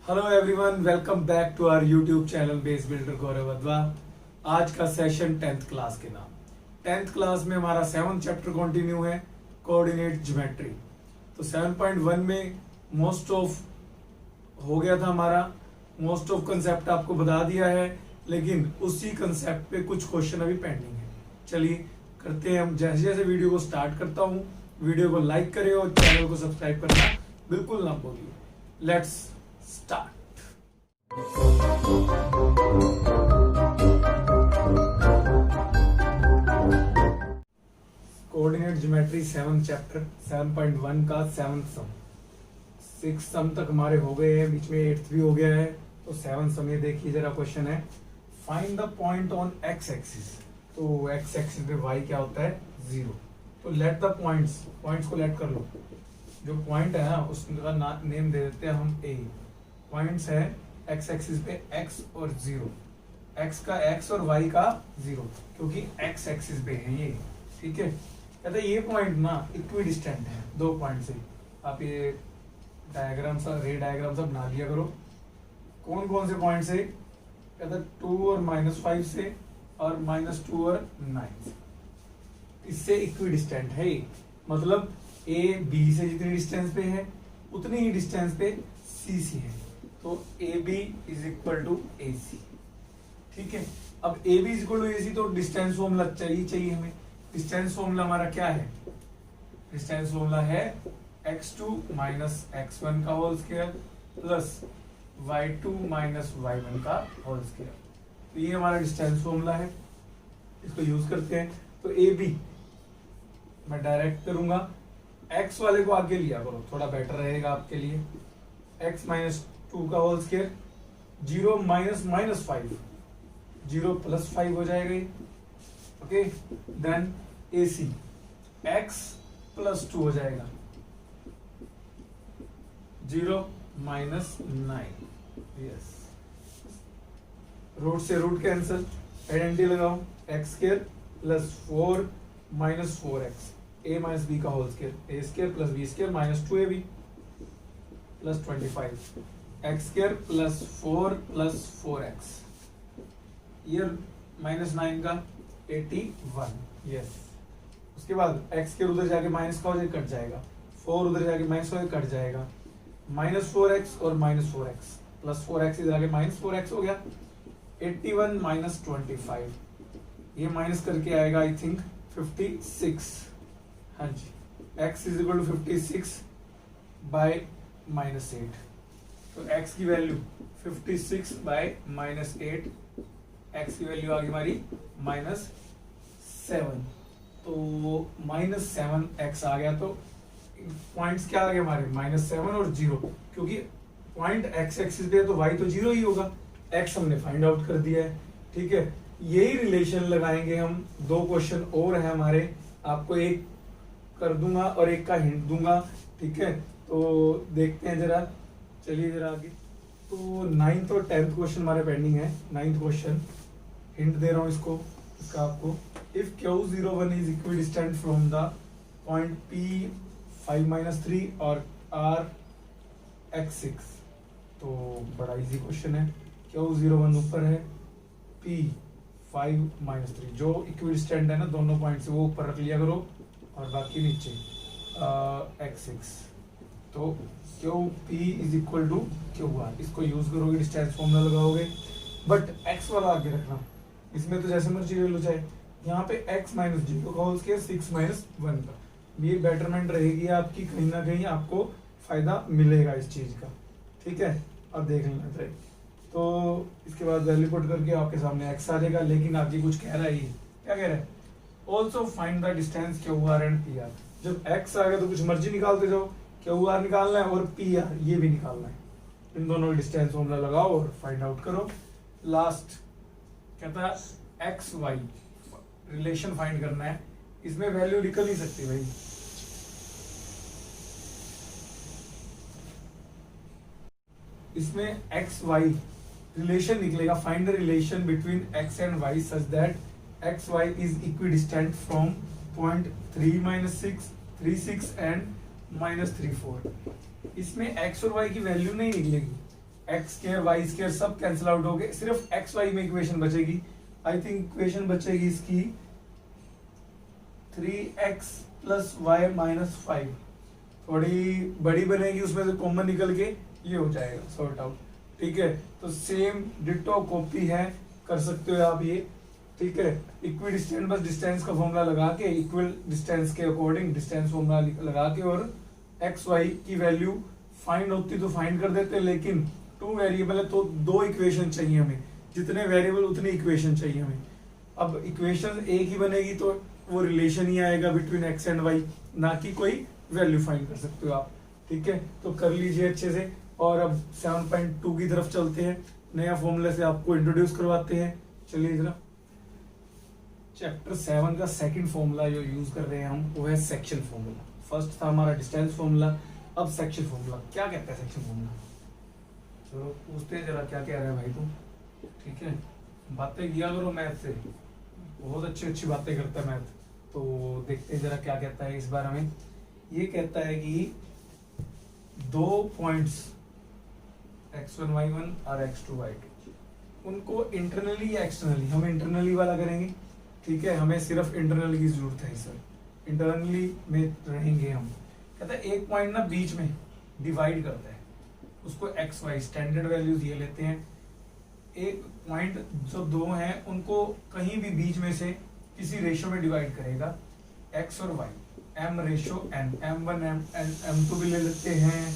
Hello everyone, welcome back to our YouTube channel base builder Gaurav Wadhwa. आज का session 10th class के नाम। 10th class में हमारा 7th चैप्टर कंटिन्यू है, कोऑर्डिनेट ज्योमेट्री। तो 7.1 में मोस्ट ऑफ हो गया था हमारा, मोस्ट ऑफ कंसेप्ट आपको बता दिया है, लेकिन उसी कंसेप्ट पे कुछ क्वेश्चन अभी पेंडिंग है। चलिए करते हैं हम। जैसे जैसे वीडियो को स्टार्ट करता हूँ, वीडियो को लाइक करें और चैनल को सब्सक्राइब करना बिल्कुल ना भूलिए। Let's start. Coordinate geometry 7th chapter 7.1 का 7th सम। 6 सम तक हमारे हो गए हैं, बीच में 8th भी हो गया है। तो 7th सम ये देखिए जरा, क्वेश्चन है find the point on x axis. तो एक्स एक्सिस पे y क्या होता है? 0। तो लेट द पॉइंट्स को लेट कर लो। जो पॉइंट है ना उसका नेम दे देते हैं हम ए। पॉइंट्स है एक्स एक्सिस पे x और 0, x का x और y का 0, क्योंकि x एक्सिस पे है ये। ठीक है, कहते हैं ये पॉइंट ना इक्वी डिस्टेंट है दो पॉइंट से। आप ये डायग्राम सा रे डायग्राम सब बना लिया करो। कौन कौन से पॉइंट से? कहते हैं 2 और -5 से और -2 और 9 से। इससे इक्वी डिस्टेंट है ये। मतलब ए बी से जितनी डिस्टेंस पे है उतनी ही डिस्टेंस पे सी से है। तो A B is equal to A C. ठीक है, अब A B is equal to A C, तो डिस्टेंस फॉर्मूला चाहिए हमें। डिस्टेंस फॉर्मूला हमारा क्या है? डिस्टेंस फॉर्मूला है x2 माइनस x1 का whole square plus y2 minus y1 का होल स्क्वायर। तो ये हमारा डिस्टेंस फॉर्मूला है, इसको यूज करते हैं। तो ए बी मैं डायरेक्ट करूंगा, x वाले को आगे लिया करो, थोड़ा बेटर रहेगा आपके लिए। x माइनस 2 का होल स्क्वायर, 0 माइनस -5, 0 प्लस 5 हो जाएगा ये। Okay, then A C x plus 2 हो जाएगा, 0 माइनस 9। यस, रूट से रूट कैंसिल, आइडेंटिटी लगाओ, x square plus 4 minus 4x, a minus b का whole square, a square plus b square minus 2ab plus 25, x square plus 4 plus 4x, ये -9 का 81। Yes, उसके बाद x square उधर जाके minus का हो जाए कट जाएगा, 4 उधर जाके माइनस का कट जाएगा, -4x और -4x प्लस 4x इधर आके -4x हो गया। 81 माइनस 25, ये माइनस करके आएगा आई थिंक 56। हाँ जी, x is equal to 56 by -8। तो x की वैल्यू 56 बाय -8, x की वैल्यू आ गई हमारी -7। तो -7x आ गया। तो पॉइंट्स क्या आ गए हमारे? -7 और 0, क्योंकि पॉइंट x एक्सिस पे है तो y तो 0 ही होगा। x हमने फाइंड आउट कर दिया है। ठीक है, यही रिलेशन लगाएंगे हम। 2 क्वेश्चन और है हमारे, आपको एक कर दूंगा और एक का हिंट दूंगा। ठीक है, तो देखते हैं जरा, चलिए जरा आगे। तो 9th और 10th क्वेश्चन हमारे पेंडिंग है। 9th क्वेश्चन हिंट दे रहा हूँ इसको, इसका आपको। If Q01 is equi distant from the point P 5-3 और R x6। तो बड़ा इजी क्वेश्चन है। Q01 ऊपर है, P 5-3, जो इक्विडिस्टेंट है ना दोनों पॉइंट से, वो ऊपर रख लिया करो और बाकी नीचे x6। तो QP is equal to QR, इसको यूज करोगे, डिस्टेंस फॉर्मूला लगाओगे। बट x वाला आगे रखना, इसमें तो जैसे मर्जी ले लो चाहे। यहाँ पे x माइनस 0 का होल स्क्वायर 6 माइनस 1 का, ये बेटरमेंट रहेगी आपकी, कहीं ना कहीं आपको फायदा मिलेगा इस चीज का। ठीक है, अब देख लेना चाहिए। तो इसके बाद वैल्यू पुट करके आपके सामने x आ जाएगा। लेकिन आगे कुछ कह रहा है, ये क्या कह रहा है? Also find the distance QR and PR। जब x आ गया तो कुछ मर्जी निकालते जाओ, QR निकालना है और PR ये भी निकालना है। इन दोनों का डिस्टेंस फॉर्मूला लगाओ और फाइंड आउट करो। लास्ट कहता है XY रिलेशन फाइंड करना है। इसमें वैल्यू निकल नहीं सकती भाई, इसमें XY रिलेशन निकलेगा। Find the relation between x and y such that XY is equidistant from point 3-6, 36 and -34। इसमें x और y की वैल्यू नहीं निकलेगी, एक्स स्क्वायर वाई स्क्वायर सब कैंसिल आउट हो गए, सिर्फ एक्स वाई में इक्वेशन बचेगी। आई थिंक इक्वेशन बचेगी इसकी 3x प्लस वाई माइनस 5, थोड़ी बड़ी बनेगी, उसमें से कॉमन निकल के ये हो जाएगा सॉर्ट आउट। ठीक है, तो सेम डिटो कॉपी है, कर सकते हो आप ये। ठीक है, इक्वी डिस्टेंस, बस डिस्टेंस का फॉर्मूला लगा के इक्वल डिस्टेंस के अकॉर्डिंग डिस्टेंस फॉर्मूला लगा के और एक्स वाई की वैल्यू फाइंड होती तो फाइंड कर देते, लेकिन टू वेरिएबल है तो दो इक्वेशन चाहिए हमें, जितने वेरिएबल उतनी इक्वेशन चाहिए हमें। अब इक्वेशन एक ही बनेगी तो वो रिलेशन ही आएगा बिटवीन एक्स एंड वाई, ना कि कोई वैल्यू फाइंड कर सकते हो आप। ठीक है, तो कर लीजिए अच्छे से। और अब 7.2 की तरफ चलते हैं, नया फॉर्मूला से आपको इंट्रोड्यूस करवाते हैं। चलिए जरा, चैप्टर 7 का सेकंड फॉर्मूला जो यूज कर रहे हैं हम वो है सेक्शन फॉर्मूला। फर्स्ट था हमारा डिस्टेंस फॉर्मूला, अब सेक्शन फॉर्मूला। क्या कहता है सेक्शन फॉर्मूला? चलो पूछते हैं जरा, क्या कह रहा है भाई तुम? ठीक है, बातें किया करो मैथ से, बहुत अच्छी अच्छी बातें करता है मैथ। तो देखते हैं जरा क्या कहता है इस बार हमें। ये कहता है कि दो पॉइंट्स x1 y1 और x2 y2, उनको इंटरनली या एक्सटर्नली, हम इंटरनली वाला करेंगे। ठीक है, हमें सिर्फ इंटरनल की जरूरत है सर, इंटरनली में रहेंगे हम। कहता है एक पॉइंट ना बीच में डिवाइड करता है, उसको एक्स वाई स्टैंडर्ड वैल्यूज ये लेते हैं। एक पॉइंट जो दो हैं उनको कहीं भी बीच में से किसी रेशो में डिवाइड करेगा, एक्स और Y, M ratio N, m1 m2 भी ले लेते हैं।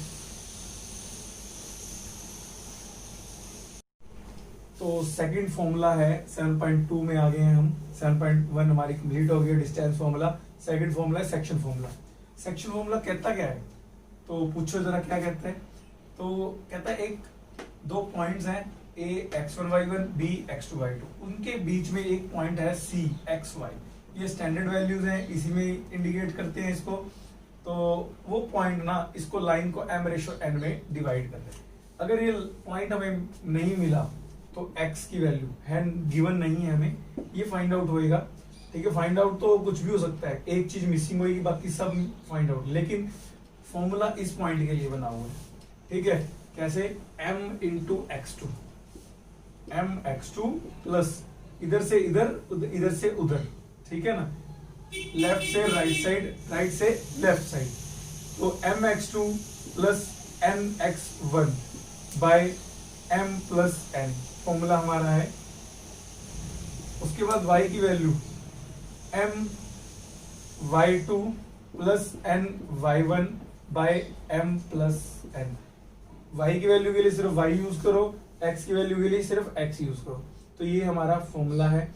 तो सेकंड फॉर्मूला है 7.2 में आ गए हैं हम, 7.1 हमारी कंप्लीट हो गई डिस्टेंस फॉर्मूला। सेकंड फॉर्मूला है सेक्शन फॉर्मूला। सेक्शन फॉर्मूला कहता क्या है, तो पूछो जरा क्या कहता है। तो कहता है एक दो पॉइंट्स हैं a x1 y1 b x2 y2, उनके बीच में एक पॉइंट है c x y, ये स्टैंडर्ड वैल्यूज हैं, इसी में इंडिकेट करते हैं इसको। तो वो पॉइंट ना इसको लाइन को m रेशो n में डिवाइड कर दे। अगर ये पॉइंट हमें नहीं मिला तो x की वैल्यू है गिवन नहीं है हमें, ये फाइंड आउट होएगा। ठीक है, फाइंड आउट तो कुछ भी हो सकता है, एक चीज मिसिंग होगी बाकी सब फाइंड आउट, लेकिन फॉर्मूला इस पॉइंट के लिए बना हुआ है। ठीक है, कैसे? m into x2, m x2 plus इधर से इधर इधर से उधर। ठीक है ना, लेफ्ट से राइट साइड, राइट से लेफ्ट साइड। तो m x2 plus n x1 by m plus n formula हमारा है। उसके बाद y की value m y2 plus n y1 by m plus n। y की वैल्यू के लिए सिर्फ y यूज करो, x की वैल्यू के लिए सिर्फ x यूज करो। तो ये हमारा फॉर्मूला है।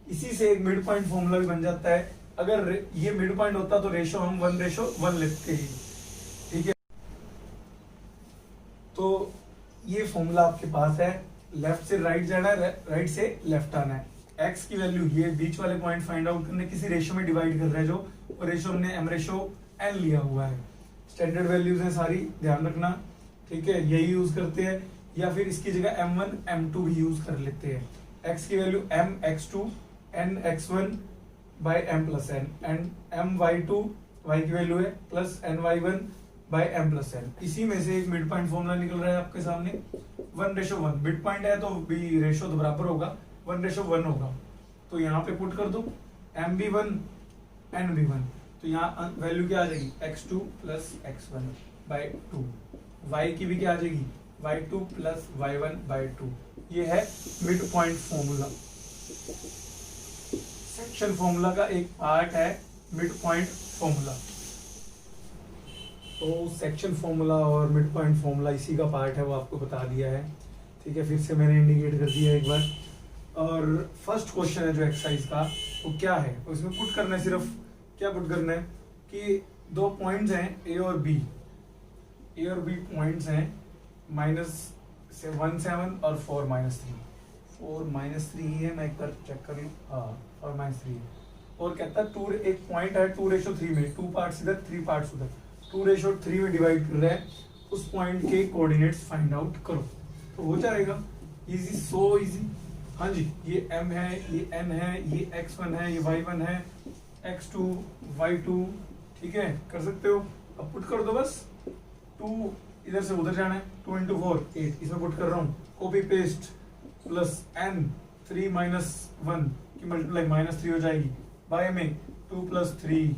इसी से एक मिड पॉइंट फॉर्मूला भी बन जाता है। अगर ये मिड पॉइंट होता तो रेशो हम 1:1 लेते ही। ठीक है, तो ये फॉर्मूला आपके पास है। लेफ्ट से राइट जाना है, राइट से लेफ्ट आना है। x की वैल्यू ये बीच वाले पॉइंट फाइंड आउट करने, किसी रेशो में डिवाइड कर रहे हैं जो, और रेशो हमने m रेशो n लिया हुआ है। स्टैंडर्ड वैल्यूज हैं सारी, ध्यान रखना। ठीक है, यही यूज करते हैं, या फिर इसकी जगह m1 m2 भी यूज कर लेते हैं। x की value m x2 n x1 by m plus n, and m y2 y की वैल्यू है plus n y1 by m plus n। इसी में से एक मिड पॉइंट फॉर्मूला निकल रहा है आपके सामने 1:1। मिड पॉइंट है तो भी रेशो तो बराबर होगा, 1:1 होगा। तो यहाँ पे पुट कर दो m भी1 n भी1, तो यहाँ वैल्यू क्या आ जाएगी x2 plus x1 bye 2। y की भी क्या आ जाएगी y2 प्लस y1 बाय 2। ये है mid point formula. Section formula का एक पार्ट है मिड पॉइंट फॉर्मूला। तो सेक्शन फॉर्मूला और मिड पॉइंट फॉर्मूला इसी का पार्ट है, वो आपको बता दिया है। ठीक है, फिर से मैंने इंडिकेट कर दिया एक बार। और फर्स्ट क्वेश्चन है जो एक्सरसाइज का, वो क्या है, उसमें पुट करना है, सिर्फ क्या पुट करना है कि दो पॉइंट्स हैं ए और बी पॉइंट्स हैं -1 और 4 -3 है। मैं एक बार चेक कर लूँ, हाँ, और -3 है। और कहता है एक पॉइंट है 2:3 में, 2 पार्ट्स इधर 3 पार्ट्स उधर, 2:3 में डिवाइड कर रहे हैं। उस पॉइंट के कोऑर्डिनेट्स फाइंड आउट करो, तो हो जाएगा इजी, सो इजी। हाँ जी, ये m है, ये n है, ये x1 है, ये y1 है, x2 y2। ठीक है, कर सकते हो। अब पुट कर दो बस 2 इधर से उधर जाना है, 2 into 4 8, इसमें पुट कर रहा हूँ, copy paste plus n 3 minus 1 की मल्टीप्लाई -3 हो जाएगी, बाय में 2 plus 3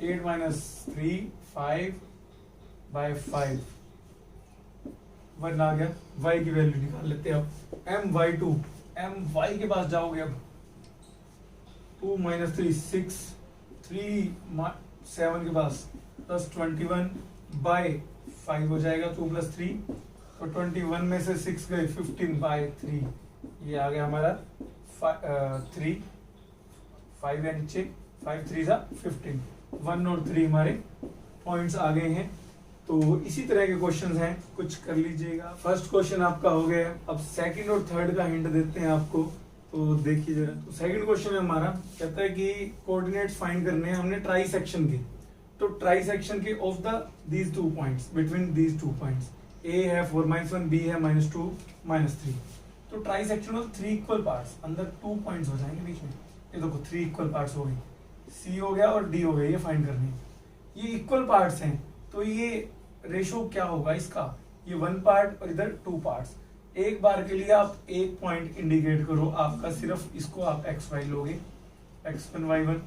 8 minus 3 5 by 5 1 आ गया। y की वैल्यू निकाल लेते हैं अब, my2 my के पास जाओगे अब, 2 minus 3 6 3 7 के पास प्लस 21 बाय 5 हो जाएगा, 2 plus 3 तो 21 में से 6 गए 15 बाय 3, ये आ गया हमारा 3 5 and 6 5 3 सा 15, 1 और 3 हमारे पॉइंट्स आ गए हैं। तो इसी तरह के क्वेश्चंस हैं, कुछ कर लीजिएगा। फर्स्ट क्वेश्चन आपका हो गया, अब सेकंड और थर्ड का हिंट देते हैं आपको, तो देखिए जरा। तो सेकंड क्वेश्चन में हमारा कहता है कि कोऑर्डिनेट्स फाइंड करने हैं हमने ट्राई सेक्शन के, तो ट्राई सेक्शन के of the these 2 points, between these 2 points, A है 4-1 बी है -2 -3, तो ट्राई सेक्शन में 3 इक्वल पार्ट्स, अंदर 2 पॉइंट्स हो जाएंगे बीच में, ये देखो 3 इक्वल पार्ट्स हो गए, सी हो गया और डी हो गया, ये फाइंड करने, ये इक्वल पार्ट्स हैं, तो ये रेशो क्या होगा इसका, ये 1 पार्ट और इधर 2 पार्ट्स। एक बार के लिए आप एक पॉइंट इंडिकेट करो आपका, सिर्फ इसको आप xy लोगे, x1 y1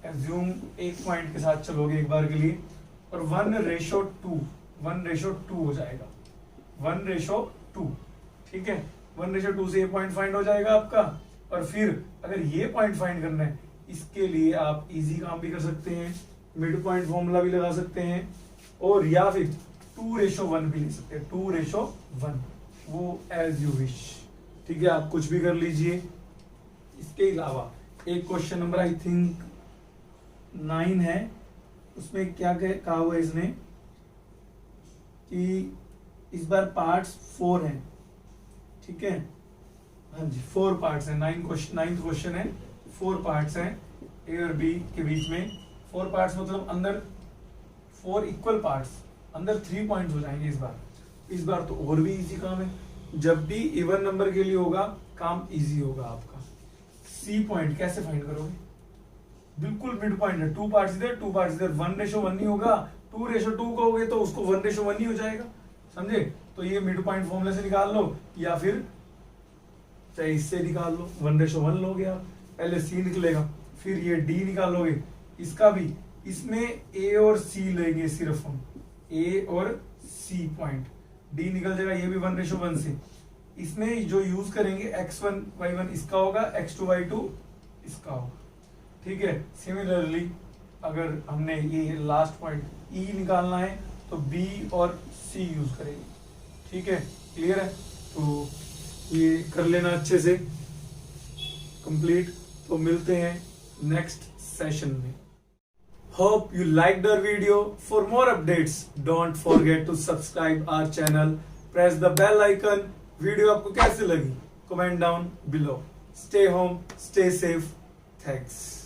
एज्यूम एक पॉइंट के साथ चलोगे एक बार के लिए, और 1:2 हो जाएगा, 1:2, ठीक है, 1:2 से ये पॉइंट फाइंड हो जाएगा आपका। और फिर अगर ये पॉइंट फाइंड करना है, इसके लिए आप इजी काम भी कर सकते हैं, मिड पॉइंट फॉर्मूला भी लगा सकते हैं, और या फिर 2:1 भी ले सकते हैं, 2:1, वो एज यू विश, ठीक है, आप कुछ भी कर लीजिए। इसके अलावा एक क्वेश्चन नंबर आई थिंक 9 है, उसमें क्या कहा हुआ है इसने कि इस बार पार्ट्स 4 हैं, ठीक है, हाँ जी 4 पार्ट्स हैं, 9th क्वेश्चन है, 4 पार्ट्स हैं ए और बी के बीच में, 4 पार्ट्स मतलब अंदर 4 इक्वल पार्ट्स, अंदर 3 पॉइंट्स हो जाएंगे इस बार तो और भी इजी काम है, जब भी इवन नंबर के लिए होगा काम इजी होगा आपका। सी पॉइंट कैसे फाइंड करोगे, बिल्कुल मिड पॉइंट है, 2 पार्ट्स इधर 2 पार्ट्स इधर, 1:1 नहीं होगा, 2:2 कहोगे तो उसको 1:1 ही हो जाएगा, समझे, तो ये मिड पॉइंट फॉर्मूले से निकाल लो, या फिर चाहे इससे निकाल लो, 1:1 लोगे आप, पहले सी निकलेगा, फिर ये डी निकालोगे, इसका भी, इसमें ए और सी लेंगे सिर्फ हम, ए और सी पॉइंट, डी निकल जाएगा, ये भी 1:1 से, इसमें जो यूज करेंगे x1 y1 इसका होगा, x2 y2 इसका होगा, ठीक है। सिमिलरली अगर हमने ये लास्ट पॉइंट ई निकालना है तो बी और सी यूज करेंगे, ठीक है, क्लियर है, तो ये कर लेना अच्छे से कंप्लीट, तो मिलते हैं नेक्स्ट सेशन में। Hope you liked our video. For more updates, don't forget to subscribe our channel. Press the bell icon. Video आपको कैसे लगी? Comment down below. Stay home, stay safe. Thanks.